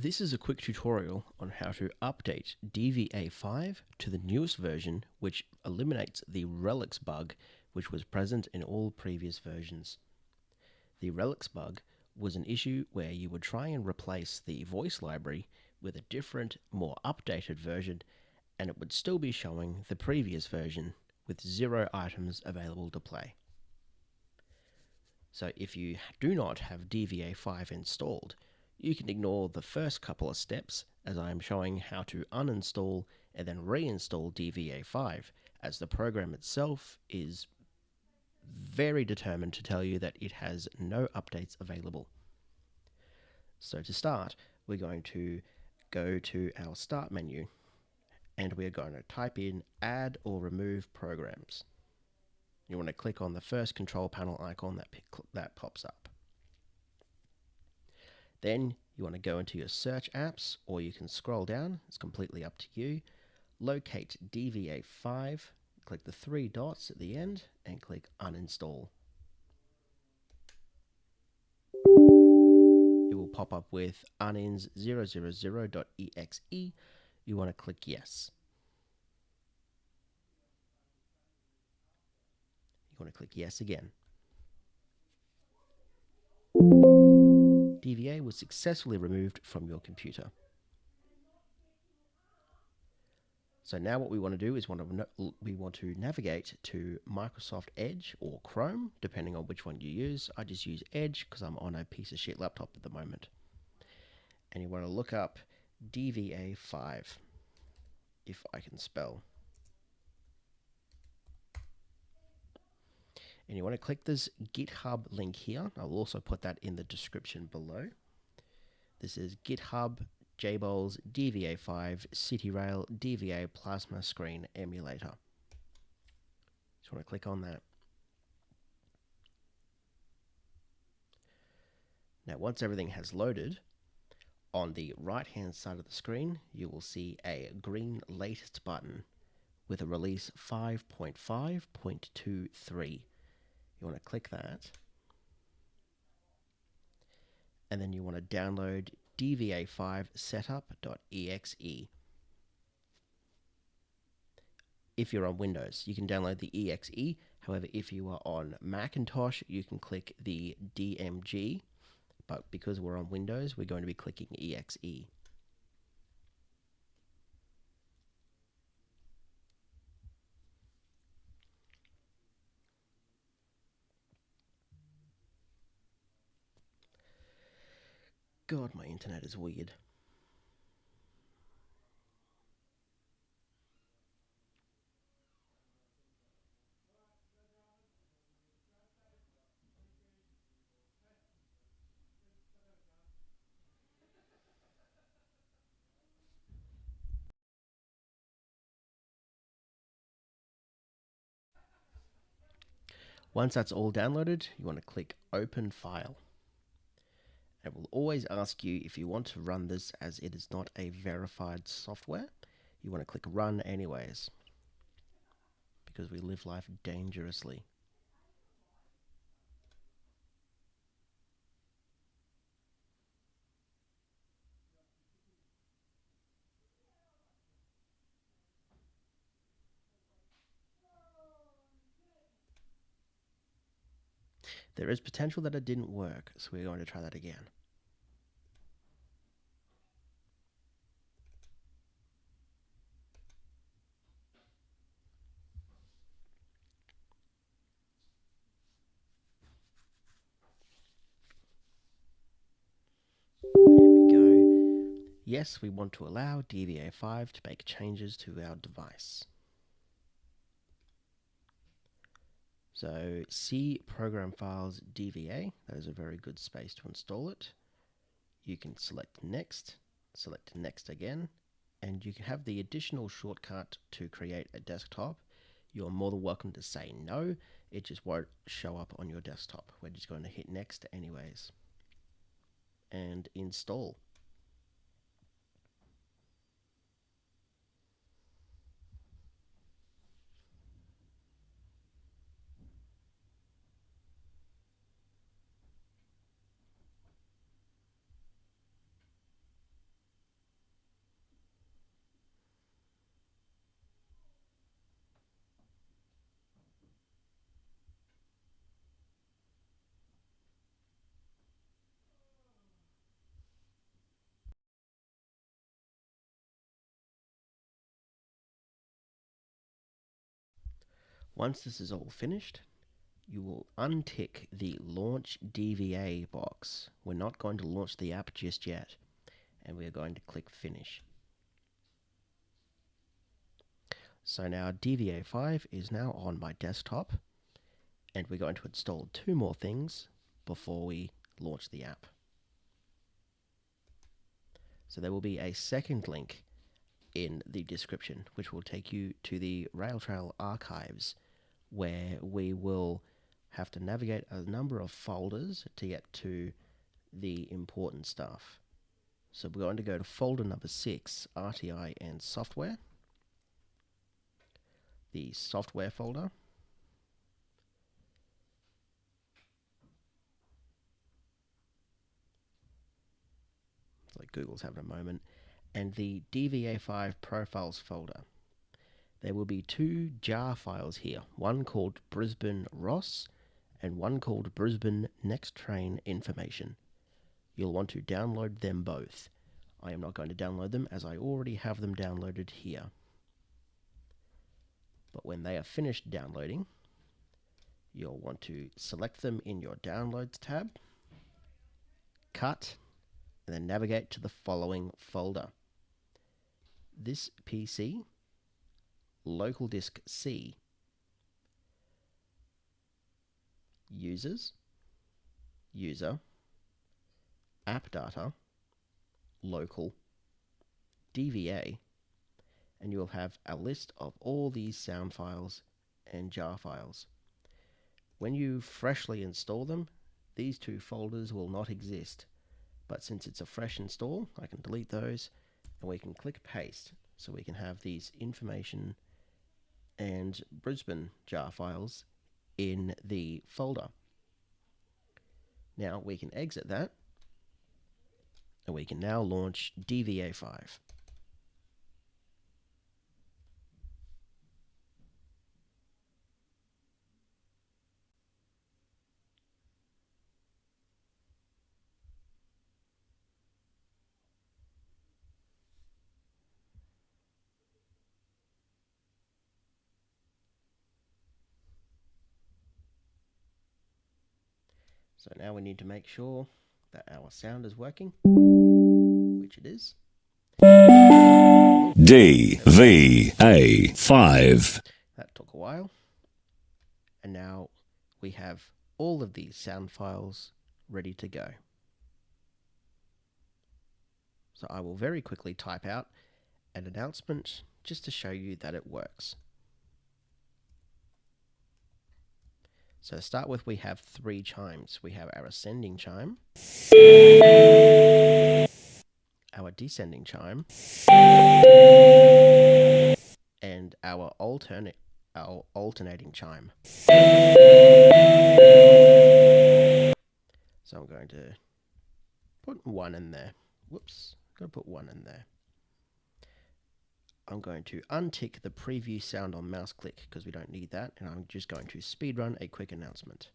This is a quick tutorial on how to update DVA 5 to the newest version, which eliminates the relics bug which was present in all previous versions. The relics bug was an issue where you would try and replace the voice library with a different, more updated version, and it would still be showing the previous version with 0 items available to play. So if you do not have DVA 5 installed, you can ignore the first couple of steps, as I am showing how to uninstall and then reinstall DVA 5, as the program itself is very determined to tell you that it has no updates available. So to start, we're going to go to our Start menu, and we're going to type in Add or Remove Programs. You want to click on the first control panel icon that pops up. Then you want to go into your search apps, or you can scroll down, it's completely up to you. Locate DVA 5, click the 3 dots at the end, and click Uninstall. It will pop up with unins000.exe. You want to click Yes. You want to click Yes again. DVA was successfully removed from your computer. So now what we want to do is we want to navigate to Microsoft Edge or Chrome, depending on which one you use. I just use Edge because I'm on a piece of shit laptop at the moment. And you want to look up DVA 5, if I can spell. And you want to click this GitHub link here. I'll also put that in the description below. This is GitHub Boles DVA 5 CityRail DVA Plasma Screen Emulator. Just want to click on that. Now once everything has loaded, on the right hand side of the screen you will see a green latest button with a release 5.5.23. You want to click that, and then you want to download DVA5 setup.exe. If you're on Windows, you can download the exe. However, if you are on Macintosh, you can click the DMG, but because we're on Windows, we're going to be clicking exe. God, my internet is weird. Once that's all downloaded, you want to click Open File. It will always ask you if you want to run this, as it is not a verified software. You want to click Run anyways, because we live life dangerously. There is potential that it didn't work, so we're going to try that again. There we go. Yes, we want to allow DVA5 to make changes to our device. So C Program Files DVA, that is a very good space to install it. You can select Next again, and you can have the additional shortcut to create a desktop. You're more than welcome to say no, it just won't show up on your desktop. We're just going to hit Next anyways. And install. Once this is all finished, you will untick the Launch DVA box. We're not going to launch the app just yet, and we're going to click Finish. So now DVA 5 is now on my desktop, and we're going to install 2 more things before we launch the app. So there will be a second link in the description, which will take you to the Railtrail archives, where we will have to navigate a number of folders to get to the important stuff. So we're going to go to folder number 6, RTI and software. The software folder. It's like Google's having a moment. And the DVA5 profiles folder. There will be 2 jar files here, one called Brisbane Ross and one called Brisbane Next Train Information. You'll want to download them both. I am not going to download them as I already have them downloaded here. But when they are finished downloading, you'll want to select them in your Downloads tab, cut, and then navigate to the following folder. This PC, local disk C, users, user, app data, local, DVA, and you will have a list of all these sound files and jar files. When you freshly install them, these 2 folders will not exist. But since it's a fresh install, I can delete those, and we can click paste, so we can have these information and Brisbane jar files in the folder. Now we can exit that, and we can now launch DVA5. So now we need to make sure that our sound is working, which it is. DVA 5. That took a while. And now we have all of these sound files ready to go. So I will very quickly type out an announcement just to show you that it works. So to start with, we have 3 chimes. We have our ascending chime, our descending chime, and our alternating chime. So I'm going to put 1 in there. Whoops, got to put 1 in there. I'm going to untick the preview sound on mouse click because we don't need that, and I'm just going to speedrun a quick announcement.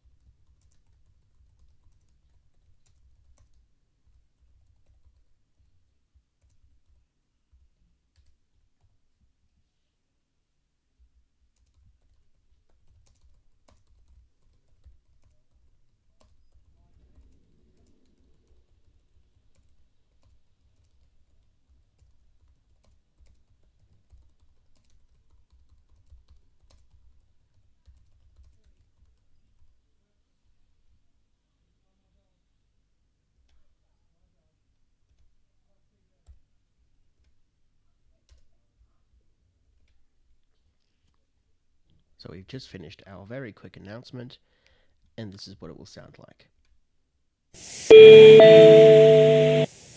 So we've just finished our very quick announcement, and this is what it will sound like.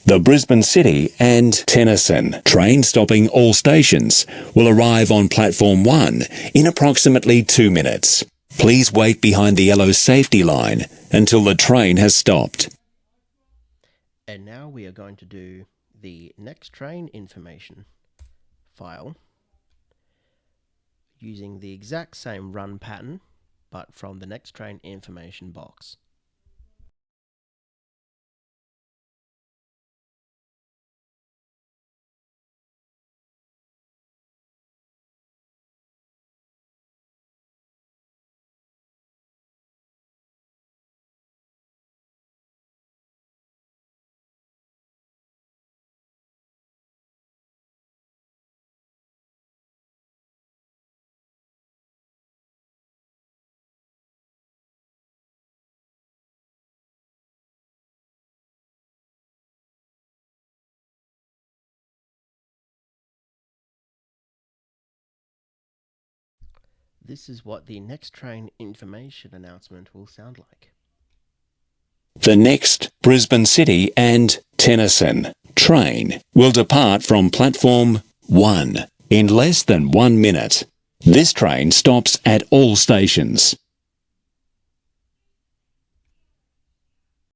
The Brisbane City and Tennyson train stopping all stations will arrive on platform 1 in approximately 2 minutes. Please wait behind the yellow safety line until the train has stopped. And now we are going to do the next train information file using the exact same run pattern, but from the next train information box. this is what the next train information announcement will sound like. The next Brisbane City and Tennyson train will depart from platform 1 in less than 1 minute. This train stops at all stations.